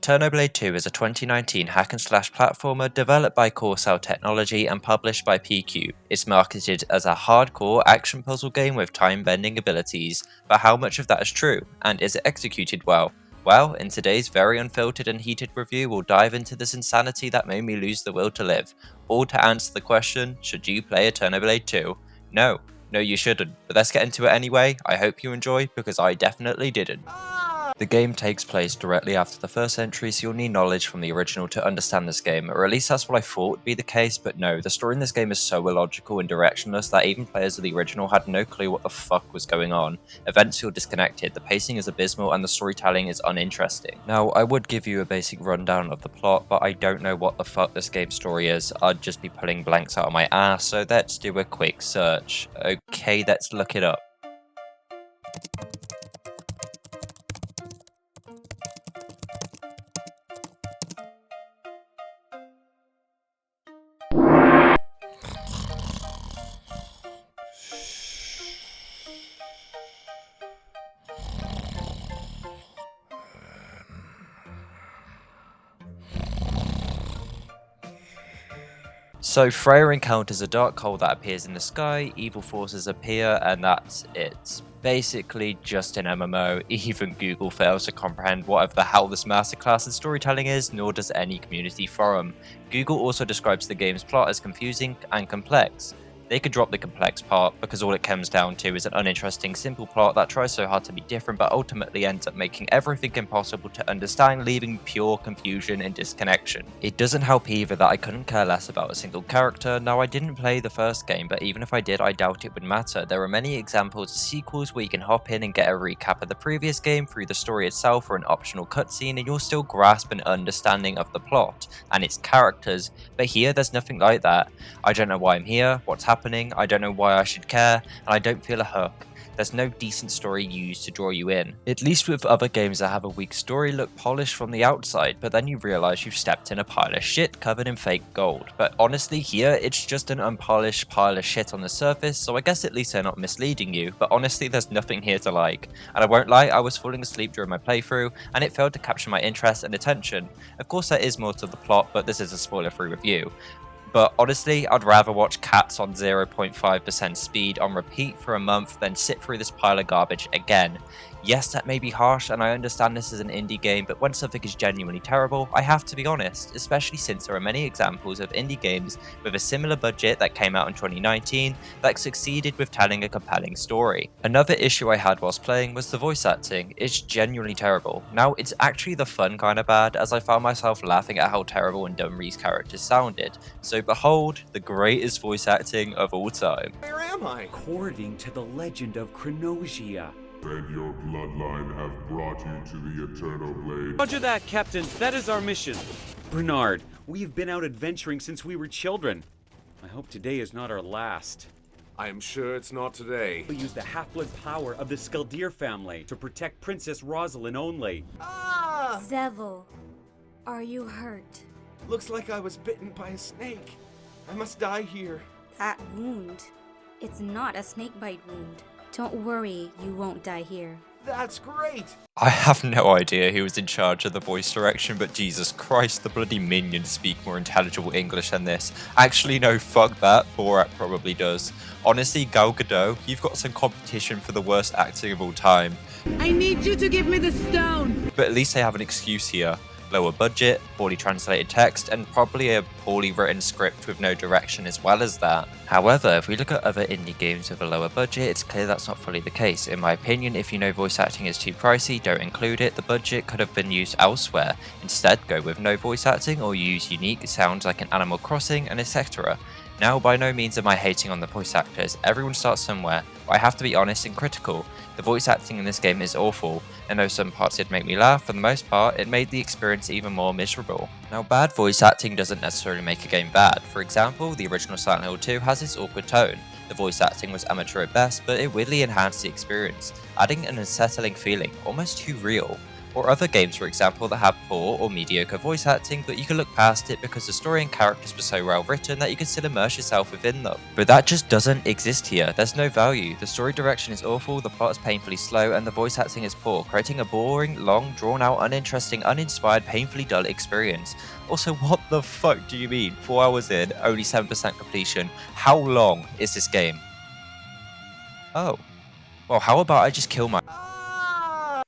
Aeternoblade 2 is a 2019 hack-and-slash platformer developed by Corecell Technology and published by pqube. It's marketed as a hardcore action puzzle game with time-bending abilities, but how much of that is true, and is it executed well? Well, in today's very unfiltered and heated review, we'll dive into this insanity that made me lose the will to live, all to answer the question, should you play Aeternoblade 2? No, you shouldn't, but let's get into it anyway. I hope you enjoy, because I definitely didn't. The game takes place directly after the first entry, so you'll need knowledge from the original to understand this game, or at least that's what I thought would be the case, but no, the story in this game is so illogical and directionless that even players of the original had no clue what the fuck was going on. Events feel disconnected, the pacing is abysmal, and the storytelling is uninteresting. Now, I would give you a basic rundown of the plot, but I don't know what the fuck this game's story is. I'd just be pulling blanks out of my ass, so let's do a quick search. Okay, let's look it up. So Freya encounters a dark hole that appears in the sky, evil forces appear, and that's it. Basically just an MMO. Even Google fails to comprehend whatever the hell this masterclass in storytelling is, nor does any community forum. Google also describes the game's plot as confusing and complex. They could drop the complex part, because all it comes down to is an uninteresting simple plot that tries so hard to be different but ultimately ends up making everything impossible to understand, leaving pure confusion and disconnection. It doesn't help either that I couldn't care less about a single character. Now, I didn't play the first game, but even if I did, I doubt it would matter. There are many examples of sequels where you can hop in and get a recap of the previous game through the story itself or an optional cutscene, and you'll still grasp an understanding of the plot and its characters, but here there's nothing like that. I don't know why I'm here, what's happening, I don't know why I should care, and I don't feel a hook. There's no decent story used to draw you in. At least with other games that have a weak story look polished from the outside, but then you realise you've stepped in a pile of shit covered in fake gold. But honestly, here it's just an unpolished pile of shit on the surface, so I guess at least they're not misleading you, but honestly there's nothing here to like. And I won't lie, I was falling asleep during my playthrough, and it failed to capture my interest and attention. Of course there is more to the plot, but this is a spoiler-free review. But honestly, I'd rather watch cats on 0.5% speed on repeat for a month than sit through this pile of garbage again. Yes, that may be harsh, and I understand this is an indie game, but when something is genuinely terrible, I have to be honest, especially since there are many examples of indie games with a similar budget that came out in 2019 that succeeded with telling a compelling story. Another issue I had whilst playing was the voice acting. It's genuinely terrible. Now, it's actually the fun kind of bad, as I found myself laughing at how terrible and dumb Ree's characters sounded. So behold, the greatest voice acting of all time. Where am I? According to the legend of Chronosia. Then your bloodline have brought you to the Aeternoblade. Roger that, Captain. That is our mission. Bernard, we've been out adventuring since we were children. I hope today is not our last. I am sure it's not today. We'll use the half-blood power of the Skaldir family to protect Princess Rosalind only. Ah! Zevo, are you hurt? Looks like I was bitten by a snake. I must die here. That wound, it's not a snake bite wound. Don't worry, you won't die here. That's great! I have no idea who was in charge of the voice direction, but Jesus Christ, the bloody minions speak more intelligible English than this. Actually, no, fuck that. Borat probably does. Honestly, Gal Gadot, you've got some competition for the worst acting of all time. I need you to give me the stone! But at least they have an excuse here. Lower budget, poorly translated text, and probably a poorly written script with no direction as well as that. However, if we look at other indie games with a lower budget, it's clear that's not fully the case. In my opinion, if you know voice acting is too pricey, don't include it. The budget could have been used elsewhere. Instead, go with no voice acting or use unique sounds like in Animal Crossing and etc. Now, by no means am I hating on the voice actors. Everyone starts somewhere, but I have to be honest and critical. The voice acting in this game is awful, and though some parts did make me laugh, for the most part, it made the experience even more miserable. Now, bad voice acting doesn't necessarily make a game bad. For example, the original Silent Hill 2 has its awkward tone. The voice acting was amateur at best, but it weirdly enhanced the experience, adding an unsettling feeling, almost too real. Or other games, for example, that have poor or mediocre voice acting, but you can look past it because the story and characters were so well written that you can still immerse yourself within them. But that just doesn't exist here. There's no value. The story direction is awful, the plot is painfully slow, and the voice acting is poor, creating a boring, long, drawn out, uninteresting, uninspired, painfully dull experience. Also, what the fuck do you mean? 4 hours in, only 7% completion. How long is this game? Oh. Well, how about I just kill my...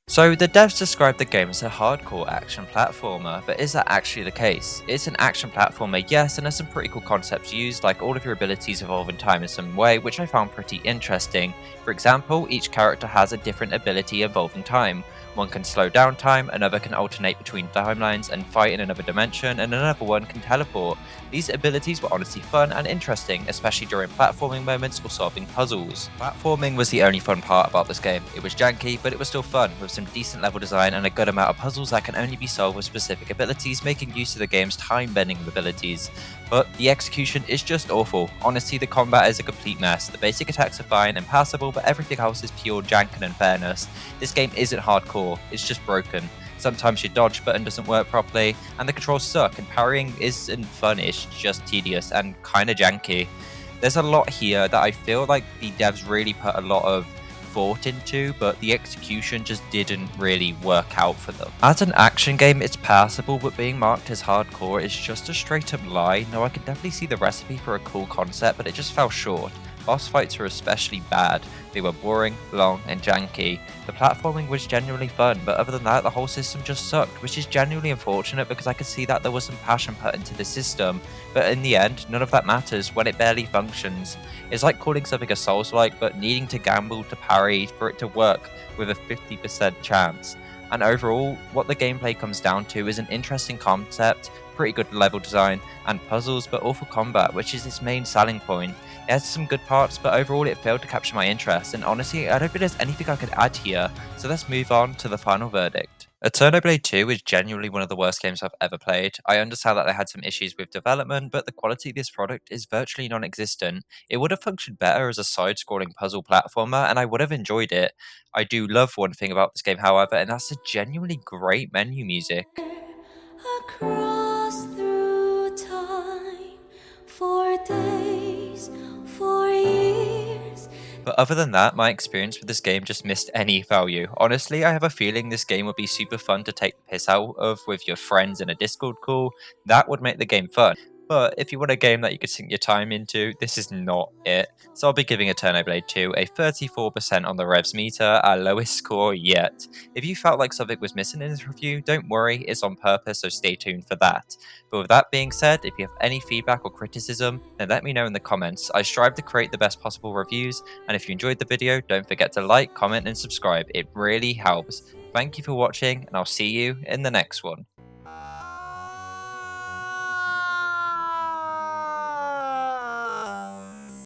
So, the devs described the game as a hardcore action platformer, but is that actually the case? It's an action platformer, yes, and there's some pretty cool concepts used, like all of your abilities evolve in time in some way, which I found pretty interesting. For example, each character has a different ability evolve in time. One can slow down time, another can alternate between timelines and fight in another dimension, and another one can teleport. These abilities were honestly fun and interesting, especially during platforming moments or solving puzzles. Platforming was the only fun part about this game. It was janky, but it was still fun, with some decent level design and a good amount of puzzles that can only be solved with specific abilities, making use of the game's time-bending abilities. But the execution is just awful. Honestly, the combat is a complete mess. The basic attacks are fine and passable, but everything else is pure jank and unfairness. This game isn't hardcore, it's just broken. Sometimes your dodge button doesn't work properly, and the controls suck, and parrying isn't fun, it's just tedious and kinda janky. There's a lot here that I feel like the devs really put a lot of thought into, but the execution just didn't really work out for them. As an action game, it's passable, but being marked as hardcore is just a straight up lie. No, I can definitely see the recipe for a cool concept, but it just fell short. Boss fights were especially bad. They were boring, long, and janky. The platforming was genuinely fun, but other than that, the whole system just sucked, which is genuinely unfortunate because I could see that there was some passion put into the system, but in the end, none of that matters when it barely functions. It's like calling something a Souls-like, but needing to gamble to parry for it to work with a 50% chance. And overall, what the gameplay comes down to is an interesting concept, pretty good level design, and puzzles, but awful combat, which is its main selling point. It has some good parts, but overall it failed to capture my interest, and honestly, I don't think there's anything I could add here, so let's move on to the final verdict. Aeternoblade 2 is genuinely one of the worst games I've ever played. I understand that they had some issues with development, but the quality of this product is virtually non-existent. It would have functioned better as a side-scrolling puzzle platformer, and I would have enjoyed it. I do love one thing about this game, however, and that's the genuinely great menu music. Across through time, for days, for years. But other than that, my experience with this game just missed any value. Honestly, I have a feeling this game would be super fun to take the piss out of with your friends in a Discord call. That would make the game fun. But if you want a game that you could sink your time into, this is not it. So I'll be giving Aeternoblade 2 a 34% on the revs meter, our lowest score yet. If you felt like something was missing in this review, don't worry, it's on purpose, so stay tuned for that. But with that being said, if you have any feedback or criticism, then let me know in the comments. I strive to create the best possible reviews, and if you enjoyed the video, don't forget to like, comment, and subscribe. It really helps. Thank you for watching, and I'll see you in the next one.